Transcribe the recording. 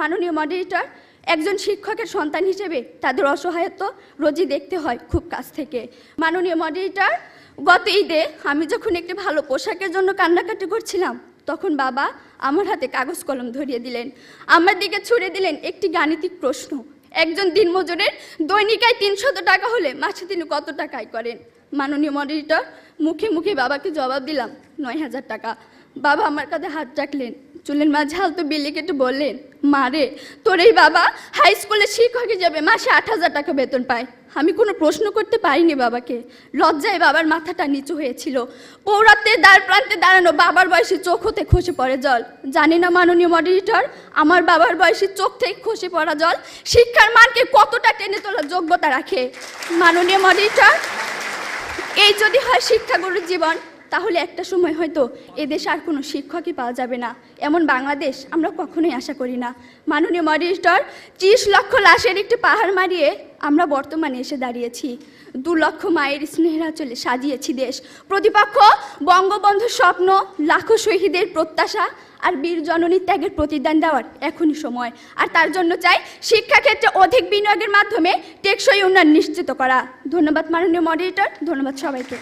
মাননীয় মডারেটর, একজন শিক্ষকের সন্তান হিসেবে তাদের অসহায়ত্ব রোজই দেখতে হয় খুব কাছ থেকে। মাননীয় মডারেটর, গত ঈদে আমি যখন একটি ভালো পোশাকের জন্য কান্নাকাটি করছিলাম, তখন বাবা আমার হাতে কাগজ কলম ধরিয়ে দিলেন, আমার দিকে ছুড়ে দিলেন একটি গাণিতিক প্রশ্ন। একজন দিনমজুরের দৈনিক আয় 300 টাকা হলে মাসে তিনি কত টাকা আয় করেন? মাননীয় মডারেটর, মুখে মুখে বাবাকে জবাব দিলাম 9000 টাকা। বাবা আমার কাঁধে হাত রাখলেন, চুলের মাঝে হালতো বিলি কেটে বললেন, মা রে, তোর এই বাবা হাই স্কুলে শিক্ষক হিসেবে মাসে 8000 টাকা বেতন পায়। আমি কোনো প্রশ্ন করতে পারিনি বাবাকে, লজ্জায় বাবার মাথাটা নিচু হয়েছিল। পৌরত্বের দ্বার প্রান্তে দাঁড়ানো বাবার বয়সী চোখ হতে খসে পড়ে জল। জানি না মাননীয় মডারেটর, আমার বাবার বয়সী চোখ থেকে খসে পড়া জল শিক্ষার মানকে কতটা টেনে তোলার যোগ্যতা রাখে। মাননীয় মডারেটর, এই যদি হয় শিক্ষাগুরুর জীবন, তাহলে একটা সময় হয়তো এদেশে আর কোনো শিক্ষকই পাওয়া যাবে না। এমন বাংলাদেশ আমরা কখনোই আশা করি না। মাননীয় মডারেটর, 30 লক্ষ লাশের একটি পাহাড় মারিয়ে আমরা বর্তমানে এসে দাঁড়িয়েছি। 2 লক্ষ মায়ের স্নেহের আঁচলে সাজিয়েছি দেশ। প্রতিপক্ষ বঙ্গবন্ধুর স্বপ্ন, লাখো শহীদের প্রত্যাশা আর বীর জননীর ত্যাগের প্রতিদান দেওয়ার এখনই সময়। আর তার জন্য চাই শিক্ষাক্ষেত্রে অধিক বিনিয়োগের মাধ্যমে টেকসই উন্নয়ন নিশ্চিত করা। ধন্যবাদ মাননীয় মডারেটর, ধন্যবাদ সবাইকে।